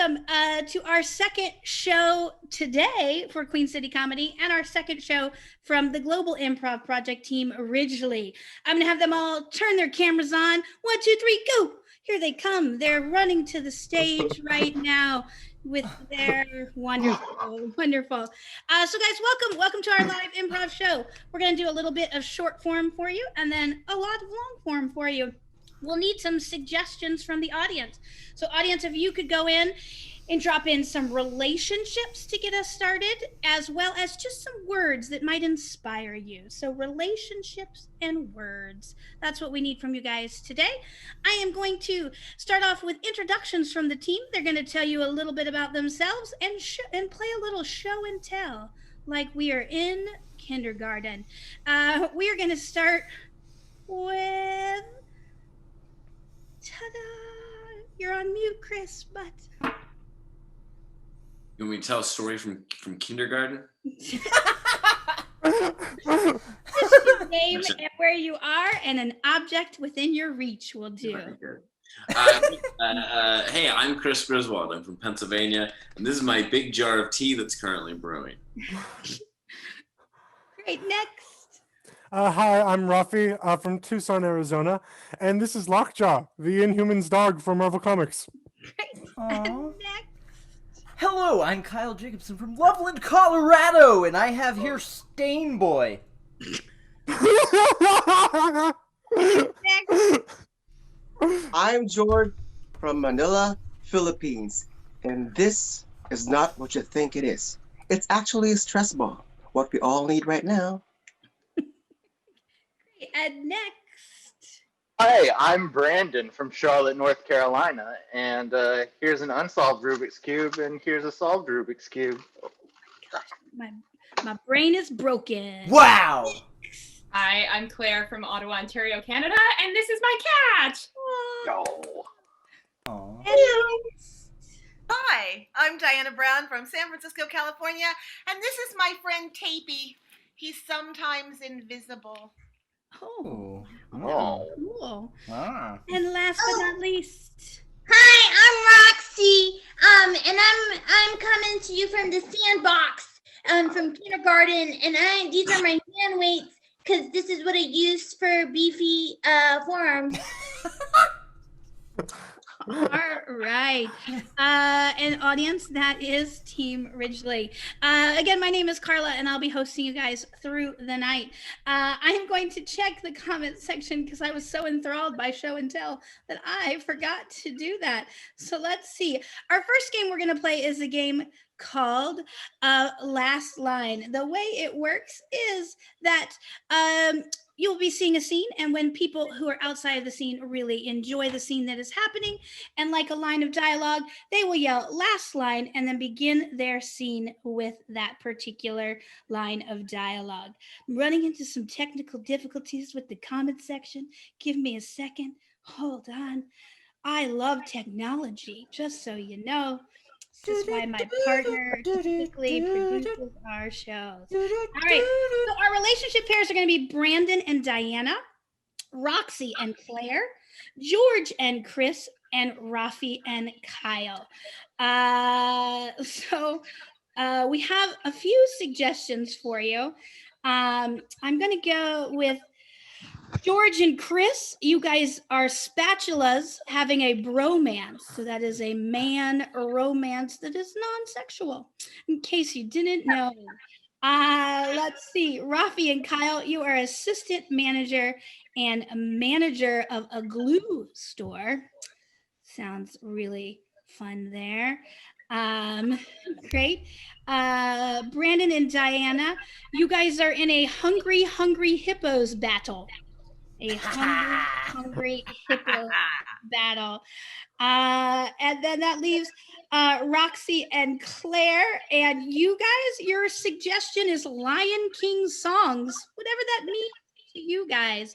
welcome to our second show today for Queen City Comedy and our second show from the Global Improv Project team, Ridgeley. I'm going to have them all turn their cameras on. 1, 2, 3, go! Here they come. They're running to the stage right now with their wonderful. So guys, welcome to our live improv show. We're going to do a little bit of short form for you and then a lot of long form for you. We'll need some suggestions from the audience. So audience, if you could go in and drop in some relationships to get us started, as well as just some words that might inspire you. So relationships and words. That's what we need from you guys today. I am going to start off with introductions from the team. They're going to tell you a little bit about themselves and play a little show and tell like we are in kindergarten. We are going to start with... Ta-da! You're on mute, Chris, but... You want me to tell a story from kindergarten? Just your name and where you are and an object within your reach will do. Hey, I'm Chris Griswold. I'm from Pennsylvania, and this is my big jar of tea that's currently brewing. Great, next. Hi, I'm Rafi from Tucson, Arizona, and this is Lockjaw, the Inhumans dog from Marvel Comics. Great. And next. Hello, I'm Kyle Jacobson from Loveland, Colorado, and I have here Stain Boy. Next. I'm George from Manila, Philippines, and this is not what you think it is. It's actually a stress ball, what we all need right now. And next. Hi, I'm Brandon from Charlotte, North Carolina, and here's an unsolved Rubik's Cube, and here's a solved Rubik's Cube. My brain is broken. Wow! Hi, I'm Claire from Ottawa, Ontario, Canada, and this is my cat. Aww. Hi, I'm Diana Brown from San Francisco, California, and this is my friend Tapey. He's sometimes invisible. Oh. Oh. Cool. Ah. And last but not least. Hi, I'm Roxy. And I'm coming to you from the sandbox, from kindergarten, and these are my hand weights, because this is what I use for beefy forearms. All right. And audience, that is Team Ridgeley. Again, my name is Carla, and I'll be hosting you guys through the night. I am going to check the comment section because I was so enthralled by show and tell that I forgot to do that. So let's see. Our first game we're going to play is a game called Last Line. The way it works is that you'll be seeing a scene, and when people who are outside of the scene really enjoy the scene that is happening, and like a line of dialogue, they will yell last line and then begin their scene with that particular line of dialogue. I'm running into some technical difficulties with the comment section. Give me a second. Hold on. I love technology, just so you know. This is why my partner typically produces our shows. All right, so our relationship pairs are going to be Brandon and Diana, Roxy and Claire, George and Chris, and Rafi and Kyle. We have a few suggestions for you. I'm going to go with George and Chris. You guys are spatulas having a bromance. So that is a man romance that is non-sexual, in case you didn't know. Let's see. Rafi and Kyle, you are assistant manager and a manager of a glue store. Sounds really fun there. Great. Brandon and Diana, you guys are in a hungry hippos battle. A hungry hippo battle. And then that leaves Roxy and Claire. And you guys, your suggestion is Lion King songs, whatever that means to you guys.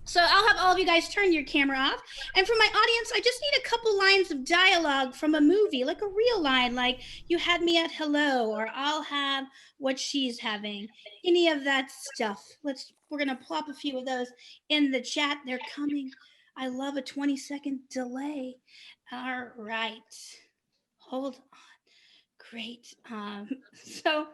So I'll have all of you guys turn your camera off. And for my audience, I just need a couple lines of dialogue from a movie, like a real line, like you had me at hello, or I'll have what she's having, any of that stuff. We're going to plop a few of those in the chat. They're coming. I love a 20-second delay. All right. Hold on. Great. So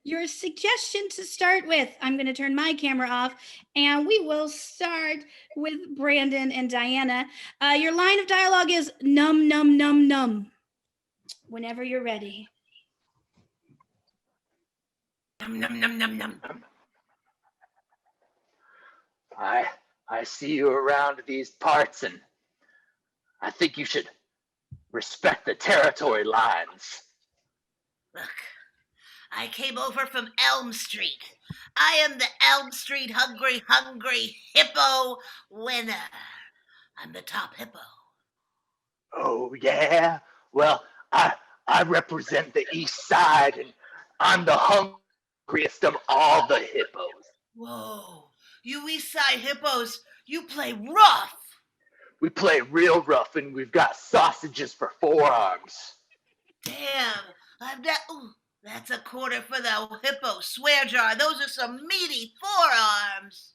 your suggestion to start with, I'm going to turn my camera off, and we will start with Brandon and Diana. Your line of dialogue is num, num, num, num. Whenever you're ready. Num num num num num. I see you around these parts, and I think you should respect the territory lines. Look, I came over from Elm Street. I am the Elm Street hungry hippo winner. I'm the top hippo. Oh, yeah? Well, I represent the East Side, and I'm the hungriest of all the hippos. Whoa, you East Side hippos, you play rough. We play real rough, and we've got sausages for forearms. Damn, that's a quarter for the hippo swear jar. Those are some meaty forearms.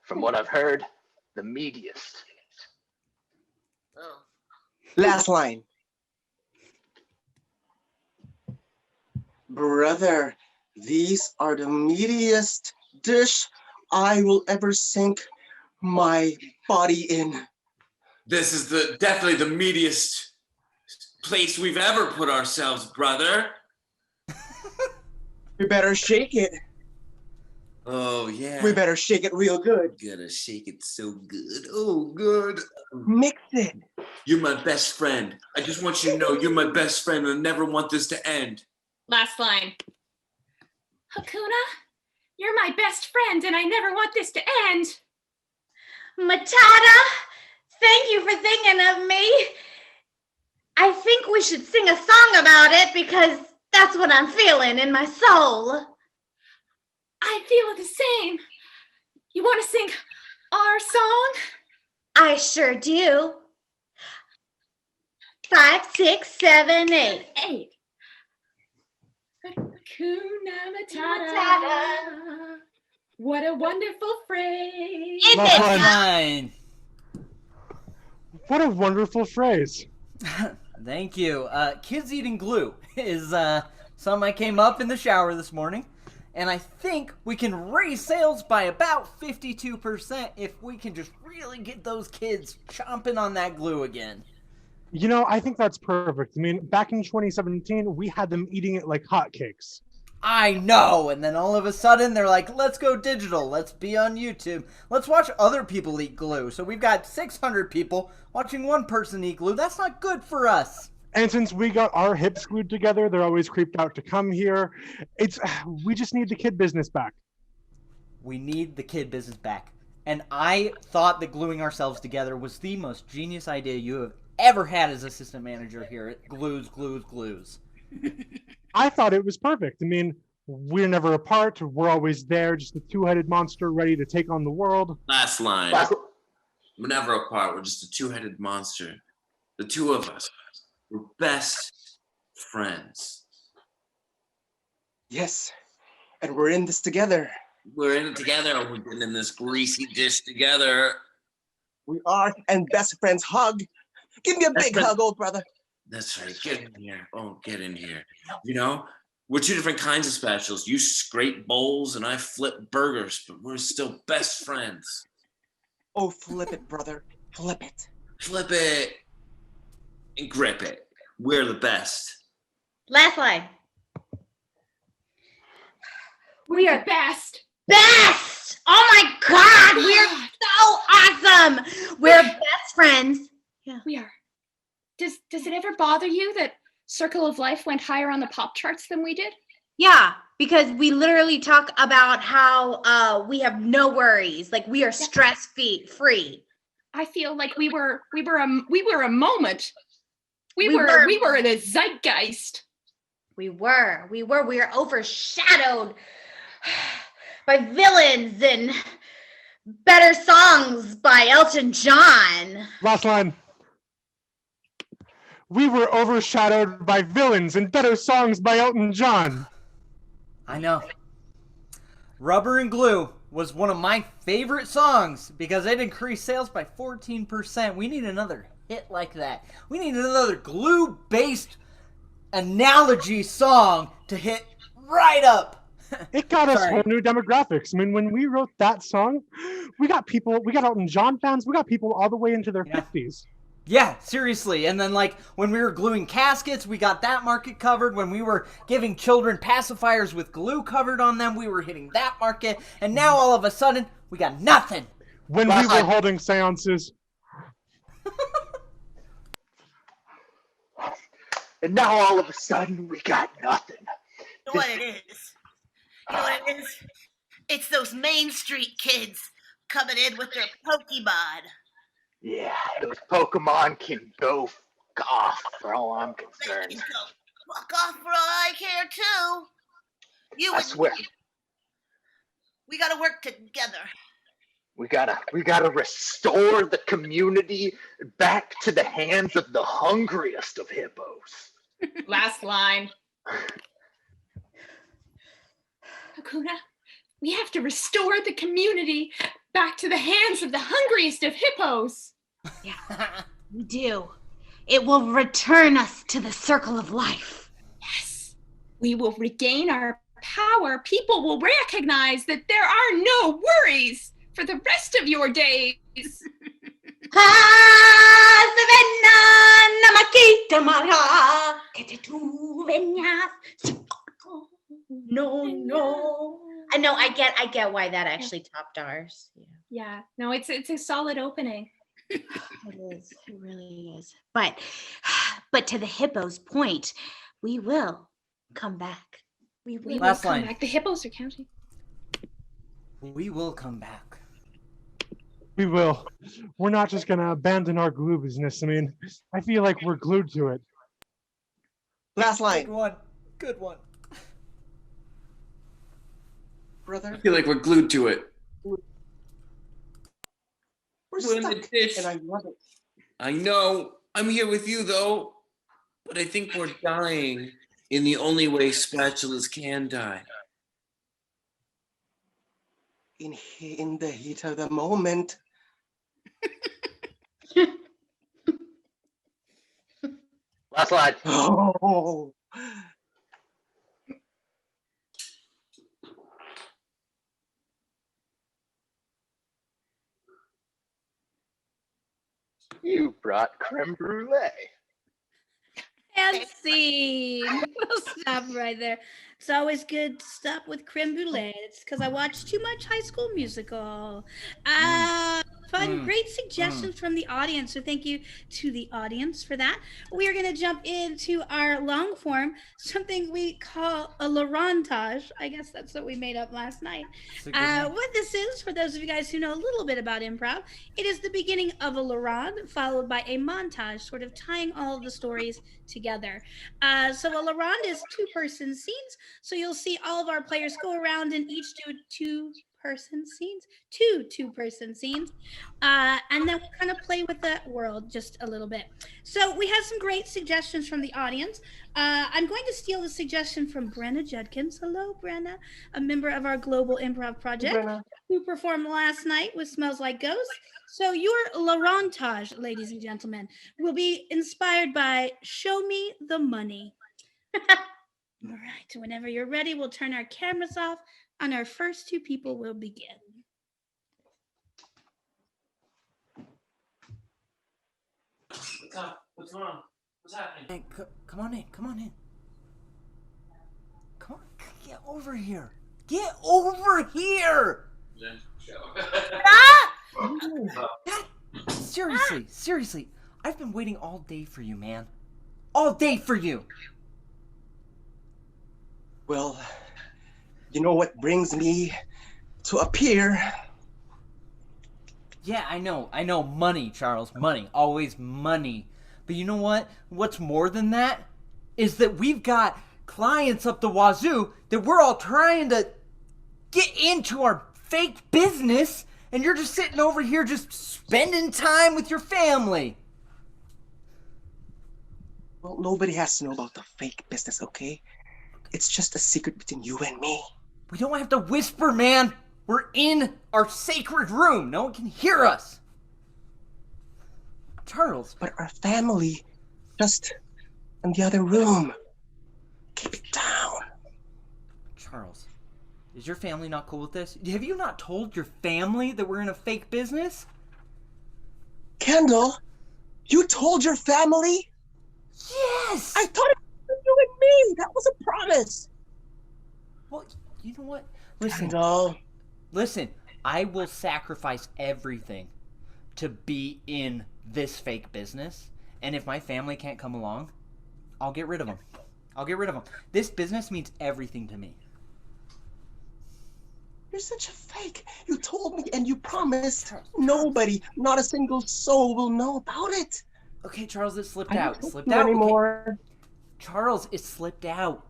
From what I've heard, the meatiest. Oh. Last line. Brother, these are the meatiest dish I will ever sink my body in. This is definitely the meatiest place we've ever put ourselves, brother. We better shake it. Oh, yeah. We better shake it real good. Gotta shake it so good. Oh, good. Mix it. You're my best friend. I just want you to know you're my best friend and I never want this to end. Last line. Hakuna, you're my best friend and I never want this to end. Matata, thank you for thinking of me. I think we should sing a song about it because that's what I'm feeling in my soul. I feel the same. You want to sing our song? I sure do. 5, 6, 7, 8. 8. Hakuna Matata. Matata. What a wonderful phrase. Isn't Last it? line. Fine. What a wonderful phrase. Thank you. Kids eating glue is something I came up in the shower this morning. And I think we can raise sales by about 52% if we can just really get those kids chomping on that glue again. You know, I think that's perfect. I mean, back in 2017, we had them eating it like hotcakes. I know, and then all of a sudden they're like, let's go digital, let's be on YouTube, let's watch other people eat glue. So we've got 600 people watching one person eat glue. That's not good for us. And since we got our hips glued together, they're always creeped out to come here. We just need the kid business back. We need the kid business back. And I thought that gluing ourselves together was the most genius idea you have ever had as assistant manager here at Glues, Glues, Glues. I thought it was perfect. I mean, we're never apart. We're always there, just a two-headed monster ready to take on the world. Last line. We're never apart. We're just a two-headed monster. The two of us. We're best friends. Yes, and we're in this together. We're in it together. We're getting in this greasy dish together. We are, and best friends hug. Give me a big hug, old brother. That's right. Get in here. Oh, get in here. You know, we're two different kinds of specials. You scrape bowls and I flip burgers, but we're still best friends. Oh, flip it, brother. Flip it. Flip it and grip it. We're the best. Last line. We are best. Best! Oh my God, we're so awesome. We're best friends. Yeah. We are. Does it ever bother you that Circle of Life went higher on the pop charts than we did? Yeah, because we literally talk about how we have no worries, like we are stress free. I feel like we were a moment. We We were in a zeitgeist. We were overshadowed by villains and better songs by Elton John. Last line. We were overshadowed by villains and better songs by Elton John. I know. Rubber and Glue was one of my favorite songs because it increased sales by 14%. We need another hit like that. We need another glue-based analogy song to hit right up. It got us Sorry. whole new demographics. I mean, when we wrote that song, we got Elton John fans, we got people all the way into their 50s. Yeah, seriously. And then, like, when we were gluing caskets, we got that market covered. When we were giving children pacifiers with glue covered on them, we were hitting that market. And now, all of a sudden, we got nothing. When we were holding seances. And now, all of a sudden, we got nothing. You know what it is? You know what it is? It's those Main Street kids coming in with their Pokemon. Yeah, those Pokemon can go off for all I'm concerned. They can go fuck off for all I care too. I swear. We gotta work together. We gotta restore the community back to the hands of the hungriest of hippos. Last line. Hakuna, we have to restore the community back to the hands of the hungriest of hippos. Yeah, we do. It will return us to the circle of life. Yes. We will regain our power. People will recognize that there are no worries for the rest of your days. No. I know. I get why that actually topped ours. Yeah. No, it's a solid opening. It is. It really is. But to the hippo's point, we will come back. We will Last come line. back. The hippos are counting. We will come back. We will. We're not just going to abandon our glue business. I mean, I feel like we're glued to it. Last line. Good one. Good one. Brother, I feel like we're glued to it. we're We're in the stuck. dish. And I love it. I know. I'm here with you though, but I think we're dying in the only way spatulas can die. In the heat of the moment. Last line. Oh. You brought creme brulee. And scene. We'll stop right there. It's always good to stop with creme brulee. It's because I watched too much High School Musical. Fun, great suggestions from the audience. So thank you to the audience for that. We are going to jump into our long form, something we call a Laurenttage. I guess that's what we made up last night. What this is, for those of you guys who know a little bit about improv, it is the beginning of a Laurent followed by a montage, sort of tying all of the stories together. So a Laurent is two-person scenes. So you'll see all of our players go around and each do two-person scenes, two-person scenes. And then we'll kind of play with the world just a little bit. So we had some great suggestions from the audience. I'm going to steal the suggestion from Brenna Judkins. Hello, Brenna, a member of our Global Improv Project, who performed last night with Smells Like Ghosts. So your Laurentage, ladies and gentlemen, will be inspired by Show Me the Money. All right, whenever you're ready, we'll turn our cameras off and our first two people will begin. What's up? What's wrong? What's happening? Hey, come on in. Come on in. Come on. Get over here. Get over here. Seriously. I've been waiting all day for you, man. All day for you. Well, you know what brings me to appear? Yeah, I know. Money, Charles. Money. Always money. But you know what? What's more than that is that we've got clients up the wazoo that we're all trying to get into our fake business, and you're just sitting over here just spending time with your family. Well, nobody has to know about the fake business, okay? It's just a secret between you and me. We don't have to whisper, man. We're in our sacred room. No one can hear us. Charles. But our family just in the other room. Keep it down. Charles, is your family not cool with this? Have you not told your family that we're in a fake business? Kendall, you told your family? Yes! I thought it was you and me. That was a promise. Well, you know what? Listen. Kendall. Listen, I will sacrifice everything to be in this fake business. And if my family can't come along, I'll get rid of them. This business means everything to me. You're such a fake. You told me and you promised nobody, not a single soul will know about it. Okay, Charles, it slipped I out. don't It slipped do out. anymore. Okay. Charles, it slipped out.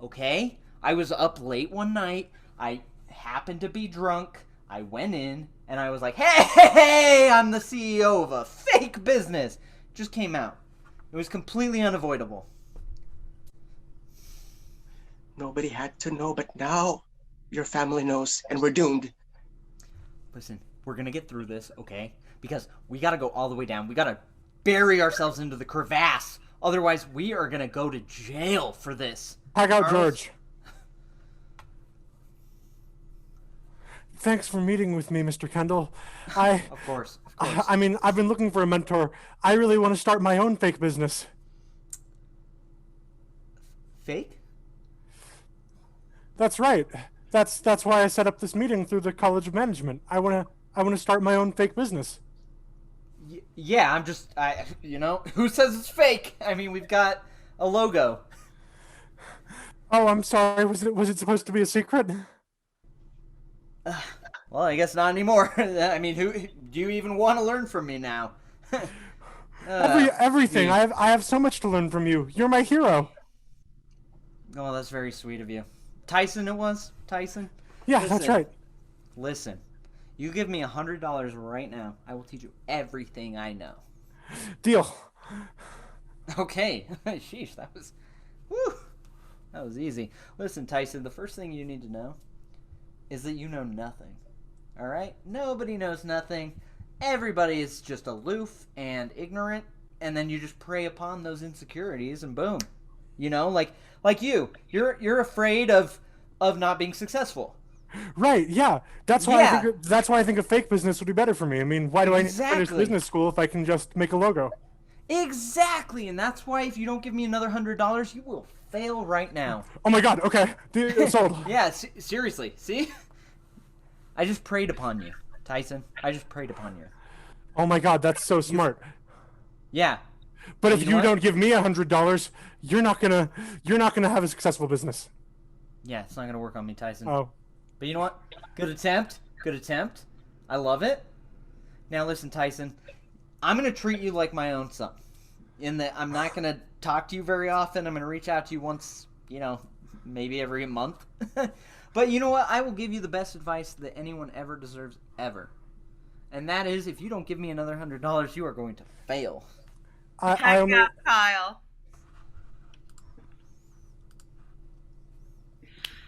Okay? I was up late one night. I happened to be drunk. I went in and I was like, hey, I'm the CEO of a fake business. Just came out. It was completely unavoidable. Nobody had to know, but now your family knows and we're doomed. Listen, we're going to get through this, okay? Because we got to go all the way down. We got to bury ourselves into the crevasse. Otherwise, we are going to go to jail for this. Pack out, Charles? George. Thanks for meeting with me, Mr. Kendall. Of course. I mean, I've been looking for a mentor. I really want to start my own fake business. Fake? That's right. That's why I set up this meeting through the College of Management. I want to start my own fake business. Yeah, who says it's fake? I mean, we've got a logo. Oh, I'm sorry. Was it supposed to be a secret? Well, I guess not anymore. I mean, who do you even want to learn from me now? Everything. I have so much to learn from you. You're my hero. Oh, that's very sweet of you. Tyson, it was? Tyson? Yeah, that's right. Listen, you give me $100 right now. I will teach you everything I know. Deal. Okay. Sheesh, that was easy. Listen, Tyson, the first thing you need to know is that you know nothing. All right? Nobody knows nothing. Everybody is just aloof and ignorant, and then you just prey upon those insecurities, and boom. You know, like you're afraid of not being successful. Right, yeah. That's why I think a fake business would be better for me. I mean, why do I need to finish business school if I can just make a logo? Exactly, and that's why if you don't give me another $100, you will fail right now. Oh my god, okay. Sold. Yeah, seriously. See? I just preyed upon you, Tyson. I just preyed upon you. Oh my god, that's so smart. Yeah. But if you don't give me $100, you're not gonna have a successful business. Yeah, it's not gonna work on me, Tyson. Oh. But you know what? Good attempt. I love it. Now listen, Tyson. I'm gonna treat you like my own son. In that I'm not gonna talk to you very often. I'm gonna reach out to you once, maybe every month. But you know what? I will give you the best advice that anyone ever deserves ever. And that is, if you don't give me another $100, you are going to fail. Kyle.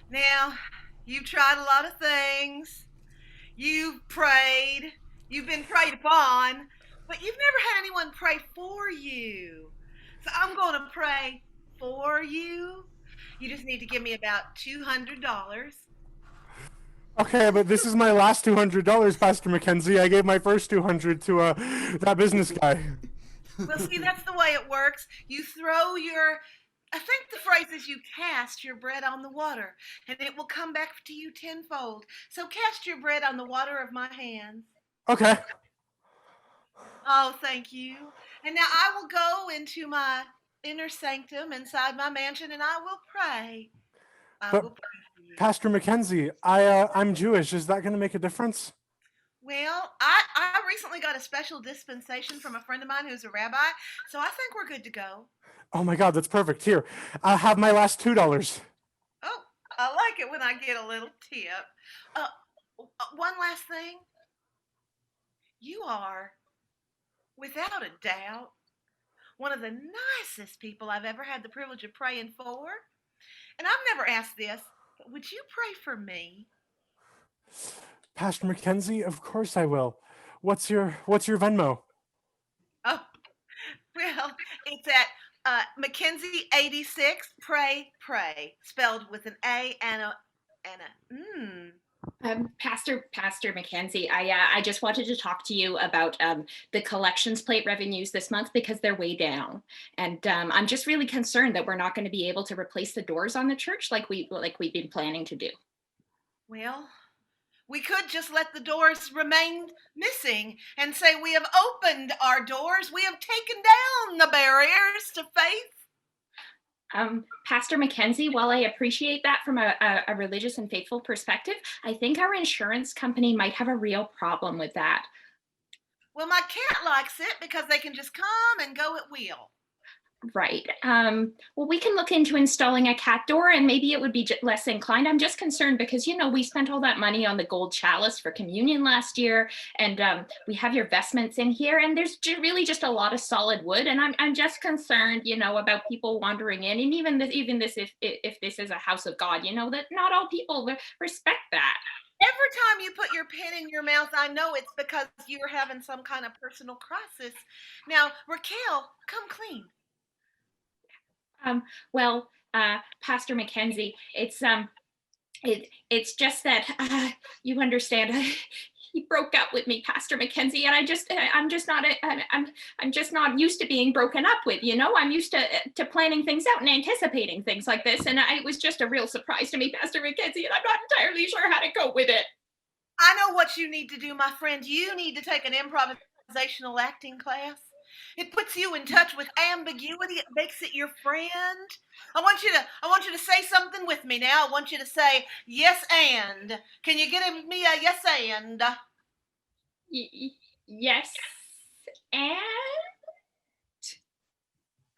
Now, you've tried a lot of things. You've prayed. You've been preyed upon. But you've never had anyone pray for you. So I'm going to pray for you. You just need to give me about $200. Okay, but this is my last $200, Pastor Mackenzie. I gave my first $200 to that business guy. Well, see, that's the way it works. You throw I think the phrase is you cast your bread on the water, and it will come back to you tenfold. So cast your bread on the water of my hands. Okay. Oh, thank you. And now I will go into my inner sanctum inside my mansion, and I will pray. I will pray for you. Pastor Mackenzie, I'm Jewish. Is that going to make a difference? Well, I recently got a special dispensation from a friend of mine who's a rabbi, so I think we're good to go. Oh my God, that's perfect. Here, I'll have my last $2. Oh, I like it when I get a little tip. One last thing. You are, without a doubt, one of the nicest people I've ever had the privilege of praying for. And I've never asked this, but would you pray for me? Pastor Mackenzie, of course I will. What's your Venmo? It's at Mackenzie 86. Pray, spelled with an A and a Pastor Mackenzie, I just wanted to talk to you about the collections plate revenues this month because they're way down, and I'm just really concerned that we're not going to be able to replace the doors on the church like we've been planning to do. Well, we could just let the doors remain missing and say we have opened our doors. We have taken down the barriers to faith. Pastor Mackenzie, while I appreciate that from a religious and faithful perspective, I think our insurance company might have a real problem with that. Well, my cat likes it because they can just come and go at will. Right. Well, we can look into installing a cat door and maybe it would be less inclined. I'm just concerned because, we spent all that money on the gold chalice for communion last year, and we have your vestments in here, and there's really just a lot of solid wood. And I'm just concerned, about people wandering in, and even this, if this is a house of God, that not all people respect that. Every time you put your pen in your mouth, I know it's because you're having some kind of personal crisis. Now, Raquel, come clean. Well, Pastor Mackenzie, it's just that you understand. He broke up with me, Pastor Mackenzie, and I'm just not used to being broken up with. I'm used to planning things out and anticipating things like this, and it was just a real surprise to me, Pastor Mackenzie, and I'm not entirely sure how to cope with it. I know what you need to do, my friend. You need to take an improvisational acting class. It puts you in touch with ambiguity. It makes it your friend. I want you to say something with me now. I want you to say yes and. Can you give me a yes and? Yes and.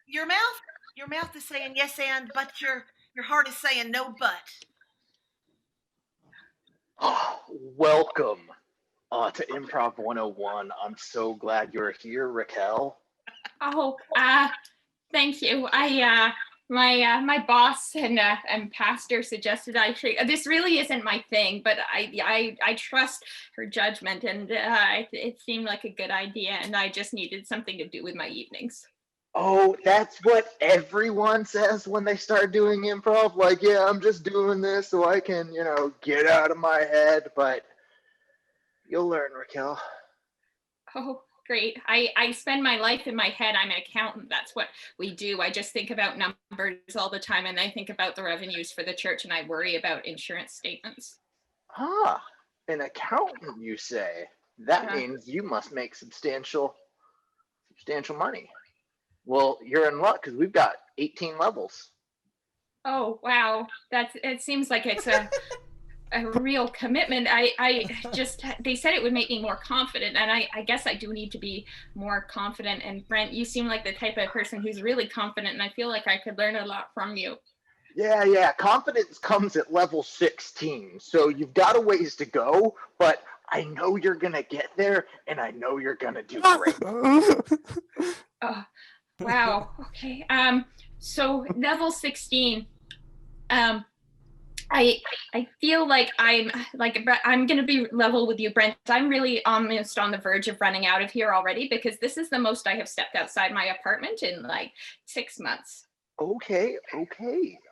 Your mouth is saying yes and, but your heart is saying no but. Welcome to Improv 101. I'm so glad you're here, Raquel. Oh, thank you. My boss and pastor suggested this really isn't my thing, but I trust her judgment, and it seemed like a good idea, and I just needed something to do with my evenings. Oh, that's what everyone says when they start doing improv. Like, yeah, I'm just doing this so I can, get out of my head. But you'll learn, Raquel. Oh, great. I spend my life in my head. I'm an accountant. That's what we do. I just think about numbers all the time, and I think about the revenues for the church, and I worry about insurance statements. Ah, an accountant, you say? That means you must make substantial money. Well, you're in luck because we've got 18 levels. Oh, wow. It seems like it's a real commitment. They said it would make me more confident, and I guess I do need to be more confident. And Brent, you seem like the type of person who's really confident, and I feel like I could learn a lot from you. Yeah. Confidence comes at level 16, so you've got a ways to go, but I know you're going to get there, and I know you're going to do great. Wow. Okay. So level 16. I feel like I'm going to be level with you, Brent. I'm really almost on the verge of running out of here already because this is the most I have stepped outside my apartment in like 6 months. Okay.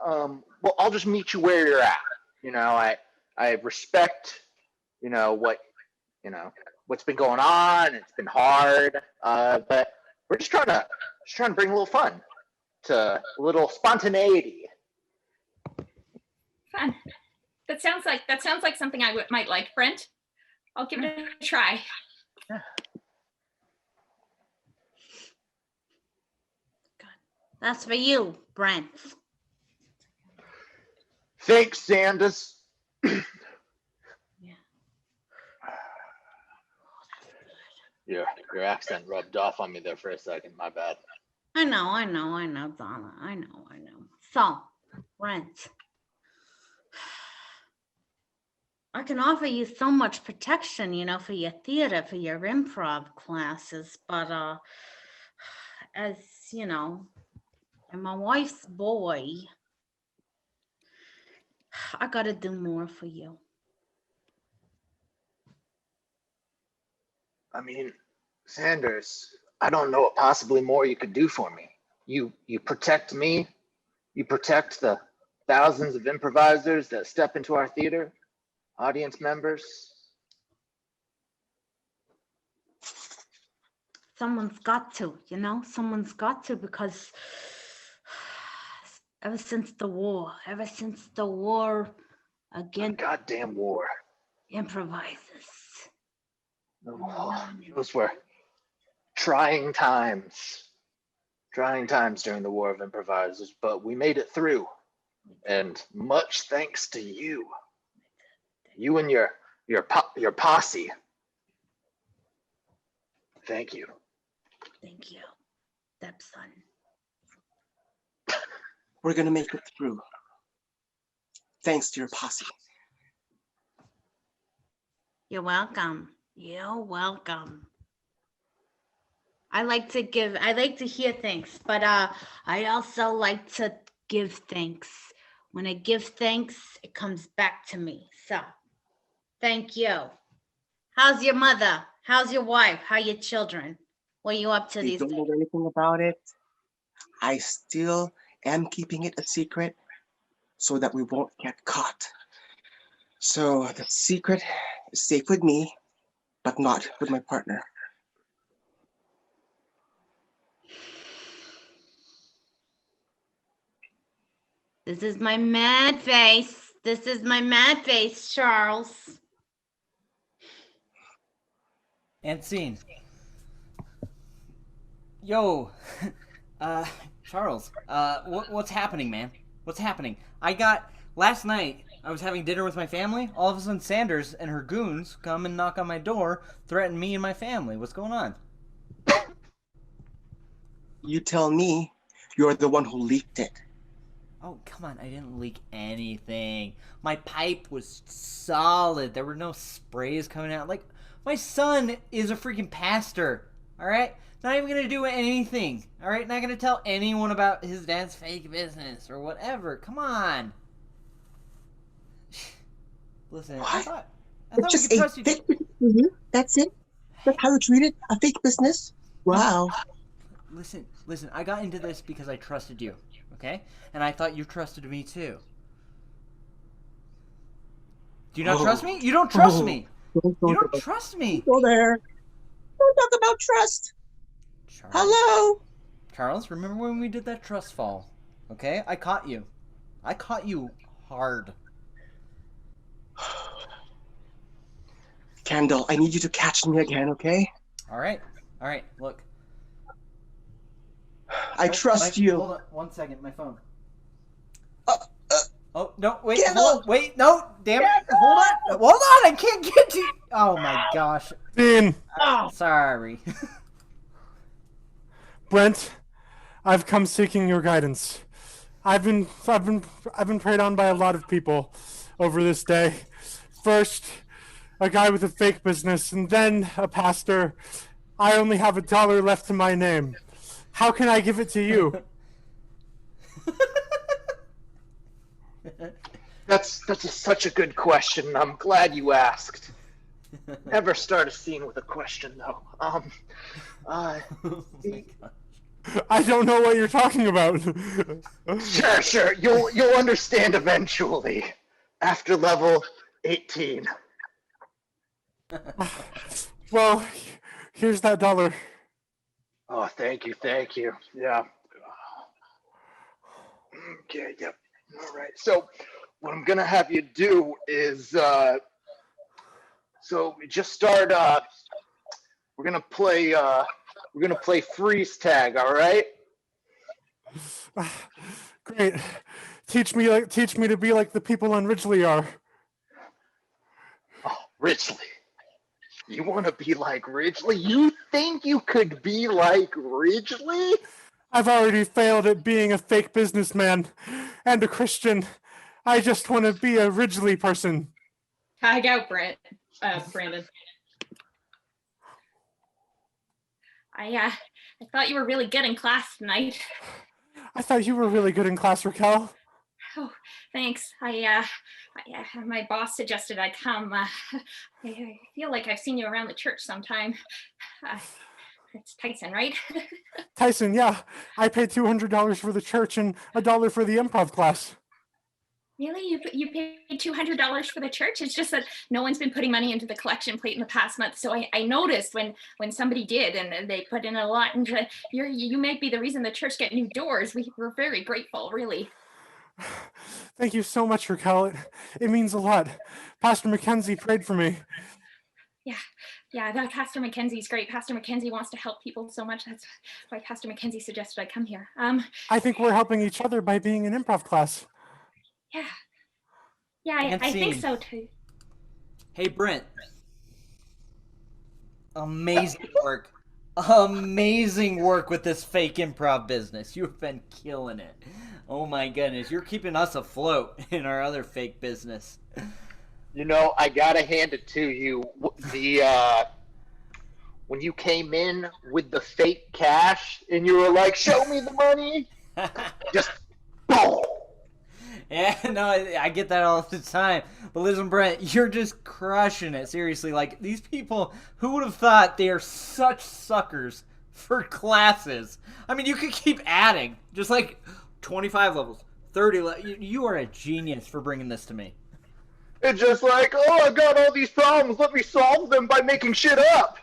Well, I'll just meet you where you're at. I respect, what's been going on. It's been hard, but we're just trying to bring a little fun to a little spontaneity. Fun. That sounds like something I might like, Brent. I'll give it a try. God. That's for you, Brent. Thanks, Sanders. Yeah. Your accent rubbed off on me there for a second. My bad. I know, Donna. I know. So, Brent, I can offer you so much protection, for your theater, for your improv classes, but as and my wife's boy, I gotta do more for you. I mean, Sanders, I don't know what possibly more you could do for me. You protect me. You protect the thousands of improvisers that step into our theater, audience members. Someone's got to, someone's got to, because ever since the war The against goddamn war. improvisers. Oh, those were trying times. Trying times during the War of Improvisers, but we made it through. And much thanks to you. You and your posse. Thank you. Thank you, stepson. We're gonna make it through. Thanks to your posse. You're welcome. You're welcome. I like to hear thanks, but I also like to give thanks. When I give thanks, it comes back to me. So, thank you. How's your mother? How's your wife? How are your children? What are you up to They these don't days? know anything about it. I still am keeping it a secret so that we won't get caught. So the secret is safe with me, but not with my partner. This is my mad face. This is my mad face, Charles. And scene. Yo, Charles, what's happening, man? What's happening? Last night, I was having dinner with my family. All of a sudden, Sanders and her goons come and knock on my door, threaten me and my family. What's going on? You tell me you're the one who leaked it. Oh, come on. I didn't leak anything. My pipe was solid. There were no sprays coming out. Like, my son is a freaking pastor. All right? Not even going to do anything. All right? Not going to tell anyone about his dad's fake business or whatever. Come on. Listen, I thought It's we just could a trust you. fake business for you. That's it. That's how you treat it? A fake business? Wow. Listen, I got into this because I trusted you, okay? And I thought you trusted me too. Do you not trust me? You don't trust me. You don't trust me. Go there. Don't talk about trust. Charles, Hello. Charles, remember when we did that trust fall? Okay? I caught you. I caught you hard. Kendall, I need you to catch me again, okay? All right, look. I trust you. Hold on, 1 second, my phone. Oh, no, wait, Kendall! hold on, wait, no, damn it, hold on, I can't get to, oh my gosh. Dean. Sorry. Brent, I've come seeking your guidance. I've been preyed on by a lot of people over this day. First, a guy with a fake business, and then a pastor. I only have $1 left to my name. How can I give it to you? That's such a good question. I'm glad you asked. Never start a scene with a question, though. I don't know what you're talking about. Sure. You'll understand eventually. After level 18. Well, here's that $1. Oh, thank you. Yeah. Okay, yep. All right. So what I'm gonna have you do is so we just start we're gonna play freeze tag, all right? Great. Teach me to be like the people on Ridgeley are. Oh, Ridgeley. You want to be like Ridgeley? You think you could be like Ridgeley? I've already failed at being a fake businessman and a Christian. I just want to be a Ridgeley person. Tag out, Brandon. I thought you were really good in class tonight. I thought you were really good in class, Raquel. Oh, thanks. My boss suggested I come. I feel like I've seen you around the church sometime. it's Tyson, right? Tyson, yeah. I paid $200 for the church and $1 for the improv class. Really? You paid $200 for the church? It's just that no one's been putting money into the collection plate in the past month. So I noticed when somebody did, and they put in a lot. And you may be the reason the church get new doors. We're very grateful, really. Thank you so much, Raquel. It means a lot. Pastor Mackenzie prayed for me. Yeah, that Pastor Mackenzie's great. Pastor Mackenzie wants to help people so much. That's why Pastor Mackenzie suggested I come here. I think we're helping each other by being in improv class. Yeah, I think so too. Hey, Brent. Amazing work. Amazing work with this fake improv business. You've been killing it. Oh my goodness. You're keeping us afloat in our other fake business. You know, I gotta hand it to you. When you came in with the fake cash and you were like, "Show me the money," just boom. Yeah, no, I get that all the time. But listen, Brent, you're just crushing it. Seriously, like, these people, who would have thought they are such suckers for classes? I mean, you could keep adding. Just like 25 levels, 30 levels. You are a genius for bringing this to me. It's just like, oh, I got all these problems. Let me solve them by making shit up.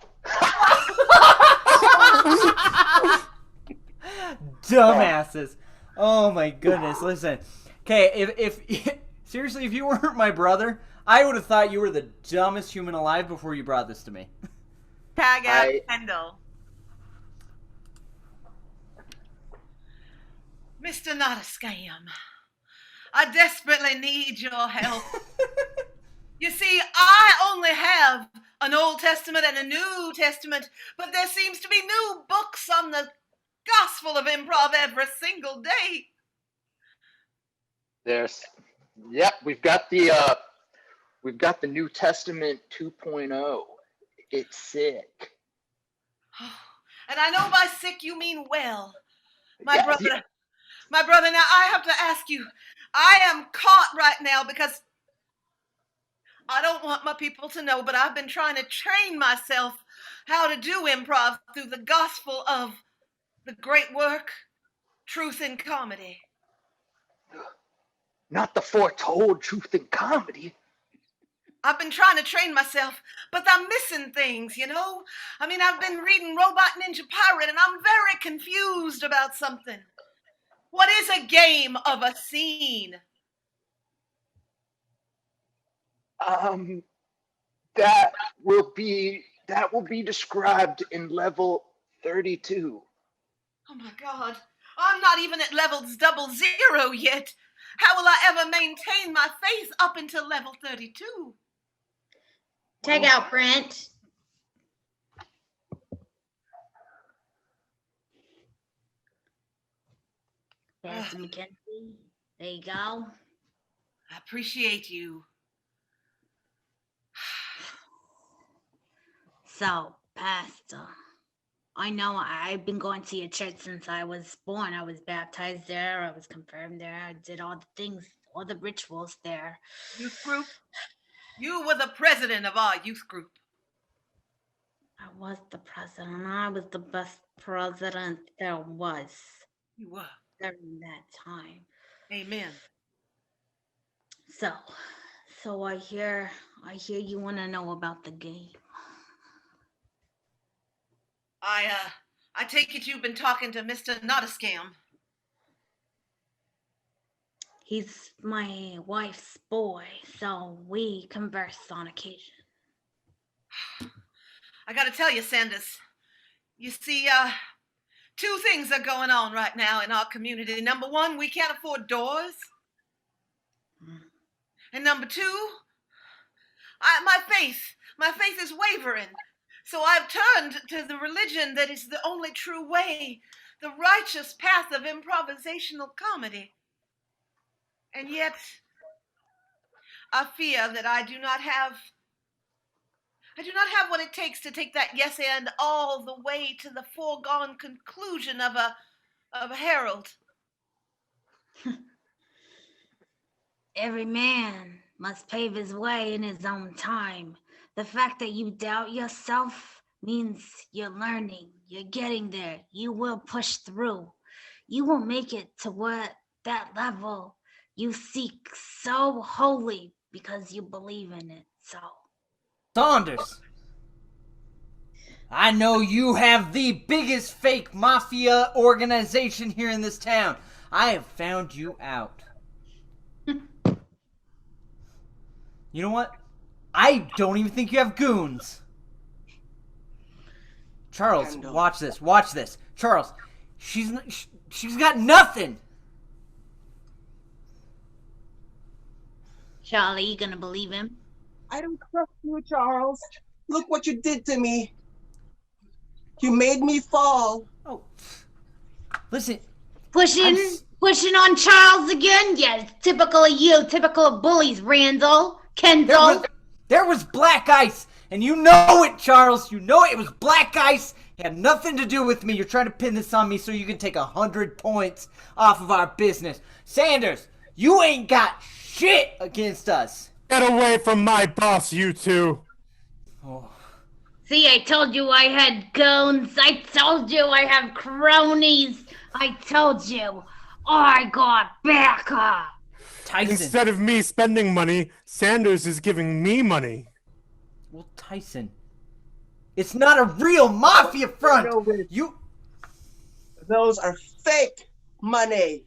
Dumbasses. Oh my goodness. Listen. Okay, if seriously, if you weren't my brother, I would have thought you were the dumbest human alive before you brought this to me. Tag out Kendall. Mr. Not a Scam, I desperately need your help. You see, I only have an Old Testament and a New Testament, but there seems to be new books on the Gospel of Improv every single day. We've got the New Testament 2.0. It's sick. And I know by sick you mean well. My brother, now I have to ask you, I am caught right now because I don't want my people to know, but I've been trying to train myself how to do improv through the gospel of the great work, Truth in Comedy. Not the foretold truth in comedy. I've been trying to train myself, but I'm missing things, you know? I mean, I've been reading Robot Ninja Pirate, and I'm very confused about something. What is a game of a scene? That will be described in level 32. Oh my God, I'm not even at levels 00 yet. How will I ever maintain my faith up until level 32? Tag out, Brent. Pastor Mackenzie, there you go. I appreciate you. So, Pastor, I know I've been going to your church since I was born. I was baptized there. I was confirmed there. I did all the things, all the rituals there. Youth group? You were the president of our youth group. I was the president. I was the best president there was. You were. During that time. Amen. So I hear you want to know about the game. I take it you've been talking to Mr. Not a Scam. He's my wife's boy, so we converse on occasion. I gotta tell you, Sanders, you see, two things are going on right now in our community. Number one, we can't afford doors. And number two, my faith is wavering. So I've turned to the religion that is the only true way, the righteous path of improvisational comedy. And yet, I fear that I do not have what it takes to take that yes and all the way to the foregone conclusion of a herald. Every man must pave his way in his own time. The fact that you doubt yourself means you're learning, you're getting there, you will push through. You will make it to what that level you seek so wholly because you believe in it. So, Saunders, I know you have the biggest fake mafia organization here in this town. I have found you out. You know what? I don't even think you have goons. Charles, Kendall. watch this. Watch this. Charles, she's got nothing. Charlie, you gonna believe him? I don't trust you, Charles. Look what you did to me. You made me fall. Oh, listen. Pushing on Charles again? Yeah, typical of you, typical of bullies, Randall, Kendall. There was black ice, and you know it, Charles. You know it was black ice. It had nothing to do with me. You're trying to pin this on me so you can take 100 points off of our business. Sanders, you ain't got shit against us. Get away from my boss, you two. Oh. See, I told you I had goons. I told you I have cronies. I told you I got backup. Tyson. Instead of me spending money, Sanders is giving me money. Well, Tyson, it's not a real mafia front. You. Those are fake money.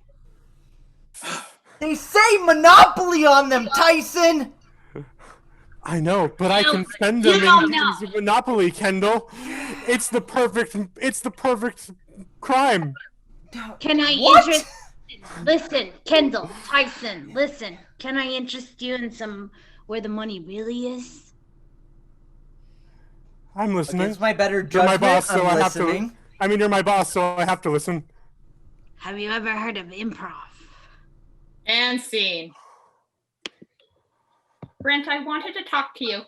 They say monopoly on them, Tyson. I know, but I can spend you them don't in know. games of Monopoly, Kendall. It's the perfect crime. Can I What? interest? Listen, Kendall, Tyson, listen. Can I interest you in some where the money really is? I'm listening. Against my better You're judgment, my boss, so I'm I have listening. to. I mean, you're my boss, so I have to listen. Have you ever heard of improv? And scene. Brent, I wanted to talk to you.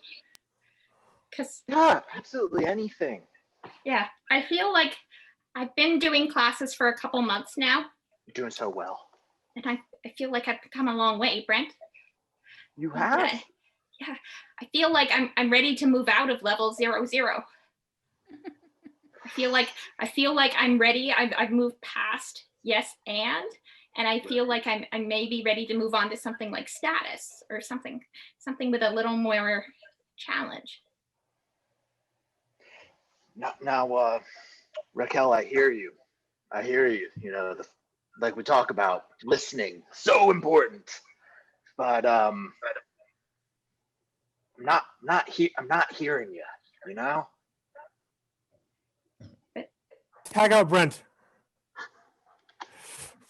Because, Yeah, absolutely anything. yeah, I feel like I've been doing classes for a couple months now, You're doing so well. and I feel like I've come a long way, Brent. You have? Yeah, I feel like I'm ready to move out of level 0, 0. I feel like I'm ready. I've moved past yes and I feel like I may be ready to move on to something like status or something with a little more challenge. Now, Raquel, I hear you. You know, like we talk about listening, so important. But I'm not hearing you. You know. Tag out Brent.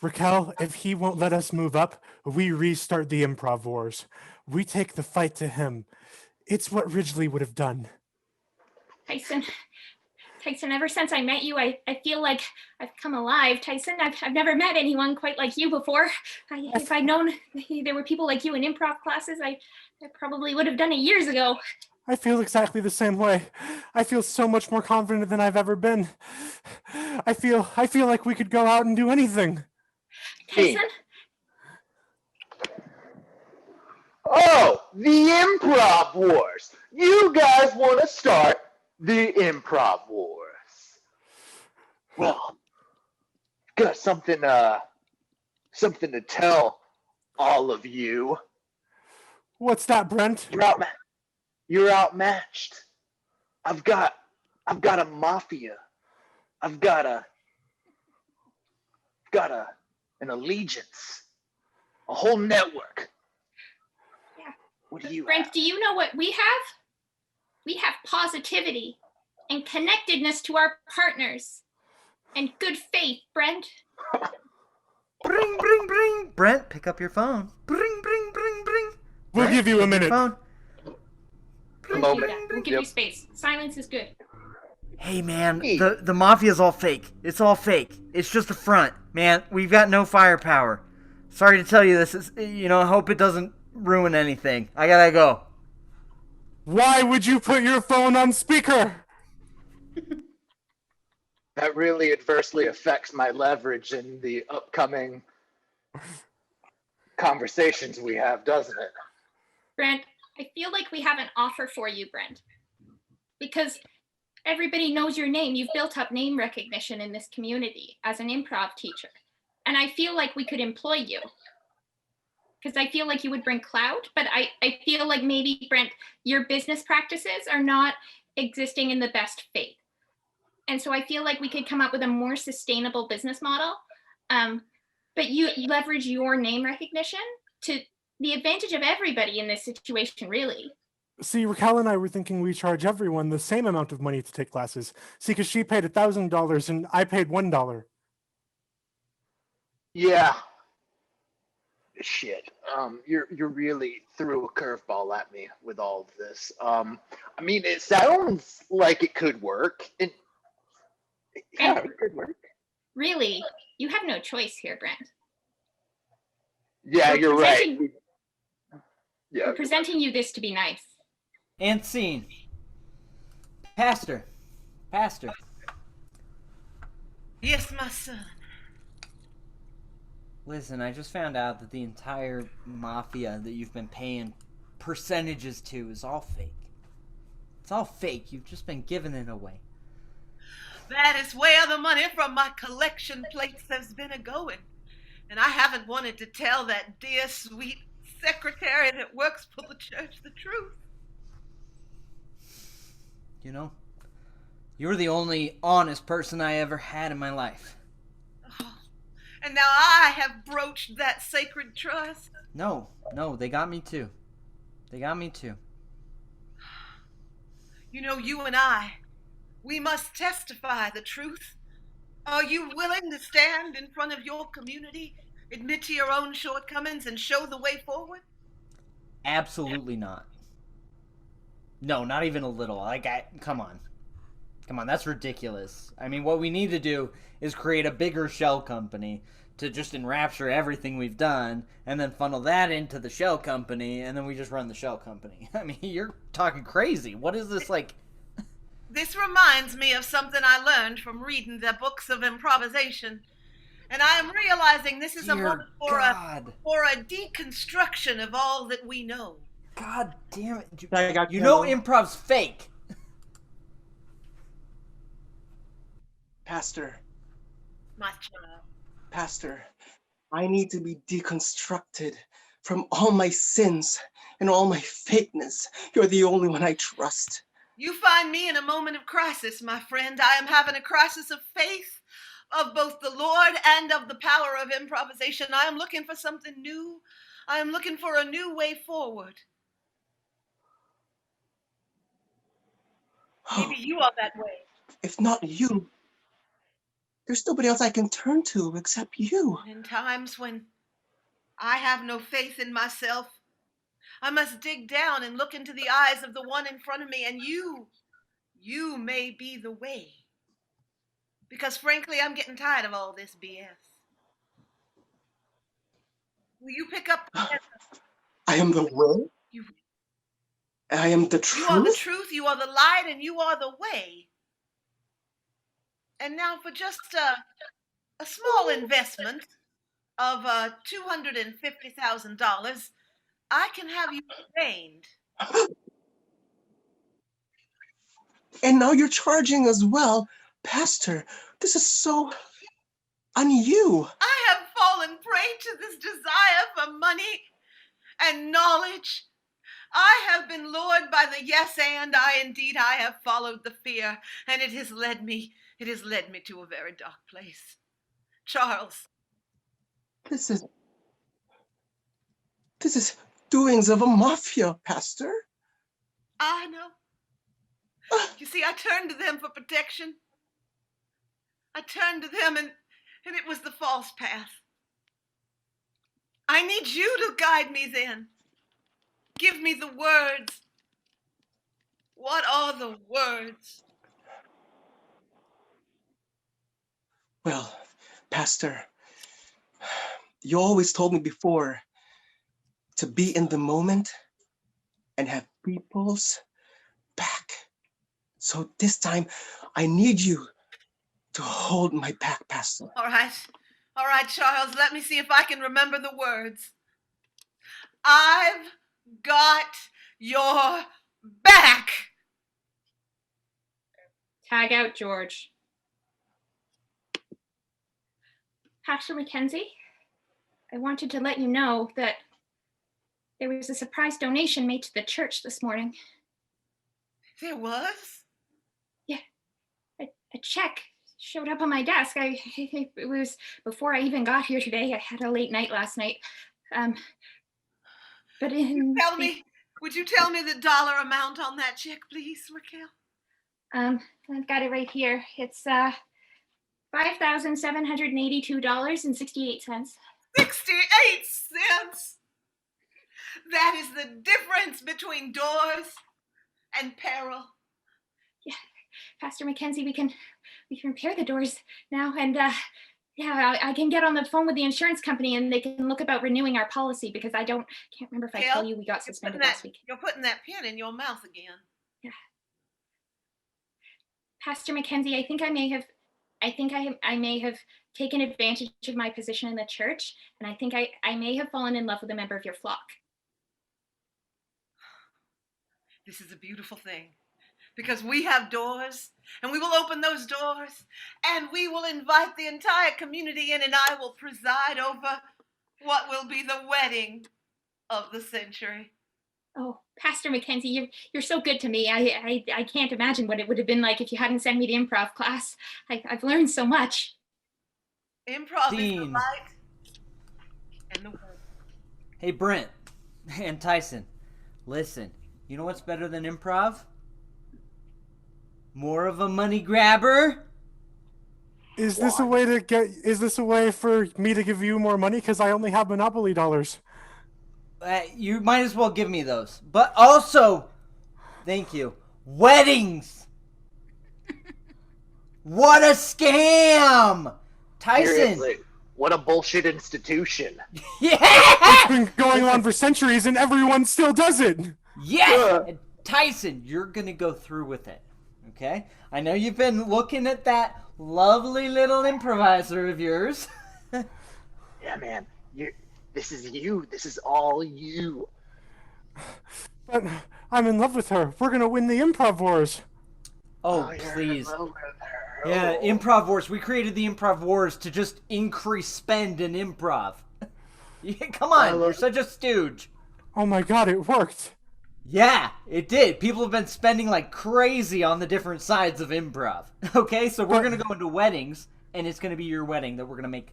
Raquel, if he won't let us move up, we restart the improv wars. We take the fight to him. It's what Ridgeley would have done. Tyson, ever since I met you, I feel like I've come alive. Tyson, I've never met anyone quite like you before. If I'd known there were people like you in improv classes, I probably would have done it years ago. I feel exactly the same way. I feel so much more confident than I've ever been. I feel like we could go out and do anything. Tyson? Oh, the improv wars. You guys want to start the improv wars. Well, got something to tell all of you. What's that, Brent? You're outmatched. I've got a mafia. I've got an allegiance. A whole network. Yeah. What do you Brent, have? do you know what we have? We have positivity and connectedness to our partners and good faith, Brent. Bring, bring, bring. Brent, pick up your phone. Bring, bring, bring, bring. We'll Brent, give you a pick up your minute. phone. We'll moment. do that. We'll give you space. Silence is good. Hey man, Hey. the mafia's all fake. It's all fake. It's just a front, man. We've got no firepower. Sorry to tell you this. I hope it doesn't ruin anything. I gotta go. Why would you put your phone on speaker? That really adversely affects my leverage in the upcoming conversations we have, doesn't it? Brent, I feel like we have an offer for you, Brent. Because Everybody knows your name. You've built up name recognition in this community as an improv teacher. And I feel like we could employ you. Because I feel like you would bring clout, but I feel like maybe, Brent, your business practices are not existing in the best faith. And so I feel like we could come up with a more sustainable business model. But you leverage your name recognition to the advantage of everybody in this situation, really. See, Raquel and I were thinking we charge everyone the same amount of money to take classes. See, because she paid $1,000 and I paid $1. Yeah. Shit. You're really threw a curveball at me with all of this. I mean, it sounds like it could work. It could work. Really, you have no choice here, Brent. Yeah, you're right. We're presenting you this to be nice. And scene. Pastor. Yes, my son. Listen, I just found out that the entire mafia that you've been paying percentages to is all fake. It's all fake. You've just been giving it away. That is where the money from my collection plates has been a-going. And I haven't wanted to tell that dear, sweet secretary that works for the church the truth. You know, you're the only honest person I ever had in my life. Oh, and now I have broached that sacred trust. No, they got me too. You know, you and I, we must testify the truth. Are you willing to stand in front of your community, admit to your own shortcomings, and show the way forward? Absolutely not. No, not even a little. Come on, that's ridiculous. I mean, what we need to do is create a bigger shell company to just enrapture everything we've done, and then funnel that into the shell company, and then we just run the shell company. I mean, you're talking crazy. What is this like? This reminds me of something I learned from reading the books of improvisation. And I am realizing this is a moment for a deconstruction of all that we know. God damn it. You know improv's fake. Pastor. My child. Pastor, I need to be deconstructed from all my sins and all my fakeness. You're the only one I trust. You find me in a moment of crisis, my friend. I am having a crisis of faith, of both the Lord and of the power of improvisation. I am looking for something new. I am looking for a new way forward. Maybe you are that way. If not you, there's nobody else I can turn to except you. In times when I have no faith in myself, I must dig down and look into the eyes of the one in front of me, and you may be the way. Because frankly, I'm getting tired of all this BS. Will you pick up the pen? I am the way. I am the truth. You are the truth, you are the light, and you are the way. And now for just a small investment of $250,000, I can have you ordained. And now you're charging as well. Pastor, this is so on you. I have fallen prey to this desire for money and knowledge. I have been lured by the yes and I have followed the fear, and it has led me to a very dark place. Charles. This is doings of a mafia, Pastor. I know. You see, I turned to them for protection. I turned to them and it was the false path. I need you to guide me then. Give me the words. What are the words? Well, Pastor, you always told me before to be in the moment and have people's back. So this time, I need you to hold my back, Pastor. All right, Charles, let me see if I can remember the words. I've got your back. Tag out, George. Pastor Mackenzie, I wanted to let you know that there was a surprise donation made to the church this morning. There was? Yeah, a check showed up on my desk. It was before I even got here today. I had a late night last night. But Would you tell me the dollar amount on that check, please, Raquel? I've got it right here. It's $5,782.68. 68 cents. That is the difference between doors and peril. Yeah, Pastor Mackenzie, we can repair the doors now, and I can get on the phone with the insurance company, and they can look about renewing our policy because can't remember if I told you we got suspended last week. You're putting that pen in your mouth again. Yeah. Pastor Mackenzie, I think I may have taken advantage of my position in the church, and I think I may have fallen in love with a member of your flock. This is a beautiful thing because we have doors, and we will open those doors, and we will invite the entire community in, and I will preside over what will be the wedding of the century. Oh, Pastor Mackenzie, you're so good to me. I can't imagine what it would have been like if you hadn't sent me to improv class. I've learned so much. Improv is the light and the word. Hey, Brent and Tyson, listen, you know what's better than improv? More of a money grabber? Is this a way for me to give you more money? Because I only have Monopoly dollars. You might as well give me those. But also, thank you, weddings! What a scam! Tyson! Seriously, what a bullshit institution. Yeah! It's been going on for centuries and everyone still does it! Yes! And Tyson, you're gonna go through with it, okay? I know you've been looking at that lovely little improviser of yours. Yeah, man. This is you. This is all you. But I'm in love with her. We're gonna win the improv wars. Oh, please. Yeah, improv wars. We created the improv wars to just increase spend in improv. Yeah, come on, you're such a stooge. Oh my god, it worked. Yeah, it did. People have been spending like crazy on the different sides of improv. Okay, so we're going to go into weddings, and it's going to be your wedding that we're going to make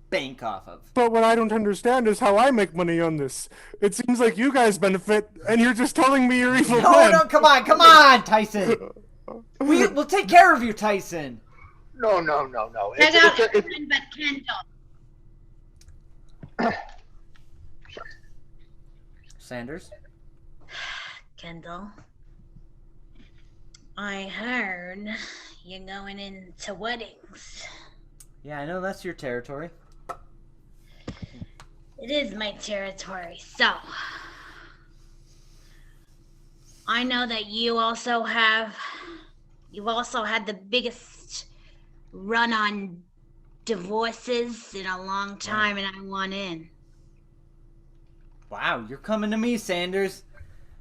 bank off of. But what I don't understand is how I make money on this. It seems like you guys benefit, and you're just telling me your evil plan. No, come on, Tyson. We'll take care of you, Tyson. No. Check out everyone but Kendall. Sanders? Kendall, I heard you're going into weddings. Yeah, I know that's your territory. It is my territory, so I know that you also had the biggest run on divorces in a long time, and I want in. Wow, you're coming to me, Sanders.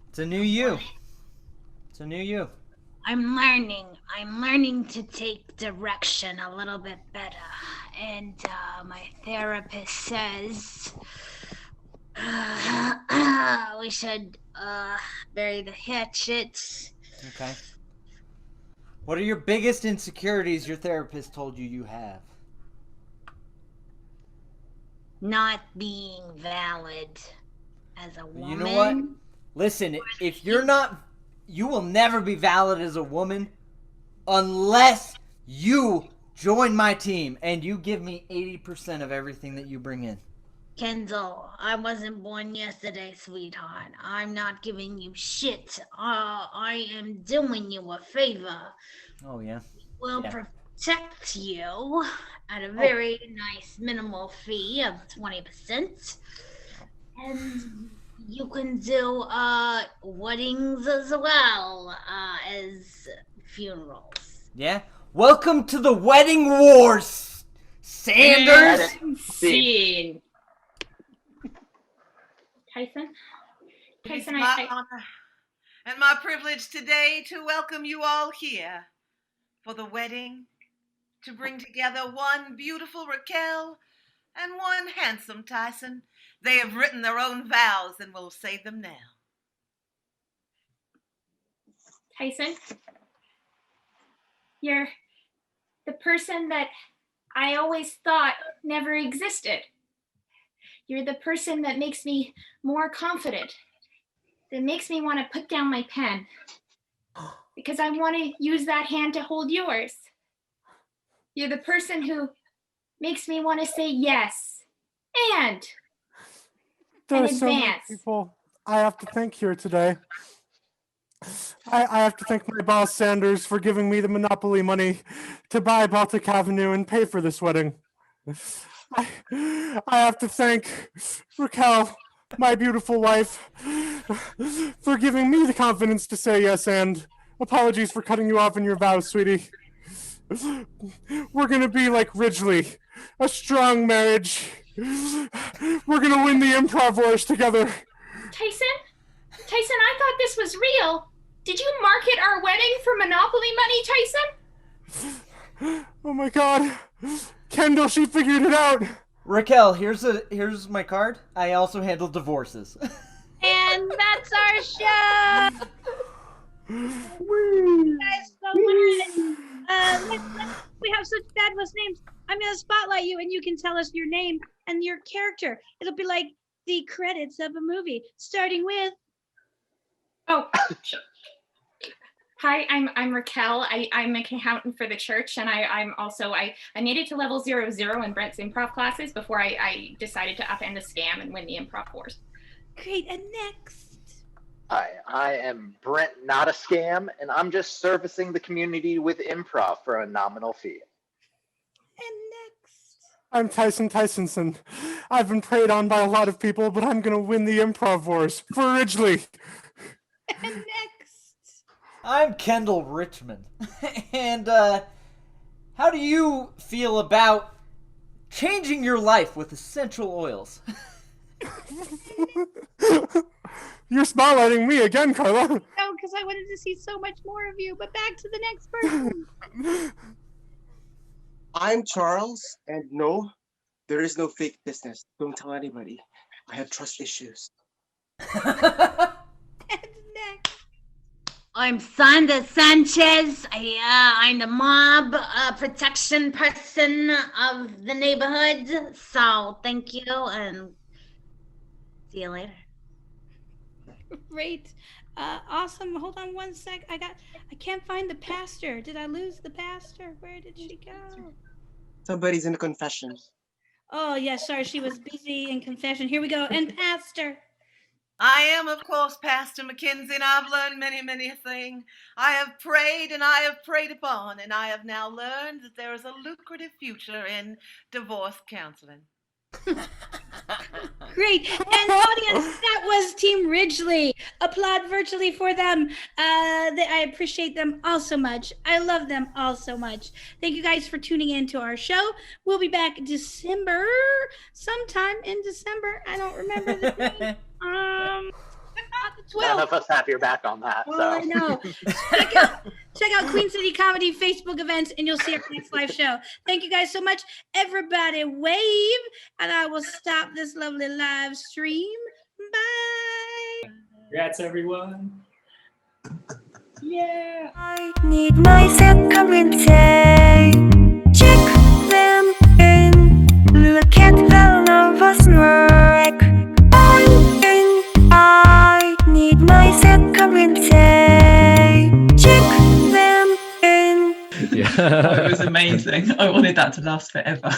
It's a new you. I'm learning to take direction a little bit better. And my therapist says we should bury the hatchet. Okay. What are your biggest insecurities your therapist told you have? Not being valid as a woman. You know what? Listen, if you're not, you will never be valid as a woman unless you join my team and you give me 80% of everything that you bring in. Kendall, I wasn't born yesterday, sweetheart. I'm not giving you shit. I am doing you a favor. Oh, yeah? We'll protect you at a very nice minimal fee of 20%. And you can do weddings as well as funerals. Yeah? Welcome to the wedding wars, Sanders! Scene. Tyson? It's my honor and my privilege today to welcome you all here for the wedding, to bring together one beautiful Raquel and one handsome Tyson. They have written their own vows and will say them now. Tyson, you're the person that I always thought never existed. You're the person that makes me more confident, that makes me want to put down my pen, because I want to use that hand to hold yours. You're the person who makes me want to say yes and There in are so many advance. people I have to thank here today. I have to thank my boss Sanders for giving me the monopoly money to buy Baltic Avenue and pay for this wedding. I have to thank Raquel, my beautiful wife, for giving me the confidence to say yes and apologies for cutting you off in your vows, sweetie. We're gonna be like Ridgeley, a strong marriage. We're gonna win the Improv wars together. Tyson, I thought this was real. Did you market our wedding for monopoly money, Tyson? Oh my god. Kendall, she figured it out. Raquel, here's my card. I also handle divorces. And that's our show. You guys so much. We have such fabulous names. I'm gonna spotlight you, and you can tell us your name and your character. It'll be like the credits of a movie, starting with. Oh, hi, I'm Raquel. I'm an accountant for the church, and I'm also I made it to level 0 in Brent's improv classes before I decided to upend the scam and win the improv wars. Great, and next. Hi, I am Brent, not a scam, and I'm just servicing the community with improv for a nominal fee. And next. I'm Tyson Tysonson. I've been preyed on by a lot of people, but I'm gonna win the Improv wars for Ridgeley. And next. I'm Kendall Richmond. And how do you feel about changing your life with essential oils? You're spotlighting me again, Carla. No, because I wanted to see so much more of you, but back to the next person. I'm Charles, and no, there is no fake business. Don't tell anybody. I have trust issues. And next. I'm Sandra Sanchez. I'm the mob protection person of the neighborhood. So thank you and see you later. Great. Awesome. Hold on one sec. I can't find the pastor. Did I lose the pastor? Where did she go? Somebody's in a confession. Oh, yeah, sorry. She was busy in confession. Here we go. And pastor. I am, of course, Pastor Mackenzie, and I've learned many, many a thing. I have prayed and I have prayed upon, and I have now learned that there is a lucrative future in divorce counseling. Great. And audience, that was Team Ridgeley. Applaud virtually for them. I appreciate them all so much. I love them all so much. Thank you guys for tuning in to our show. We'll be back sometime in December. I don't remember the date. Not the 12th. None of us have your back on that. Well, So. I know. Check out Queen City Comedy Facebook events, and you'll see our next live show. Thank you guys so much. Everybody wave, and I will stop this lovely live stream. Bye. Congrats, everyone. Yeah. I need my security. Check them in. Look at the nervous wreck. I need my security. Check them in. Yeah. Oh, it was amazing. I wanted that to last forever.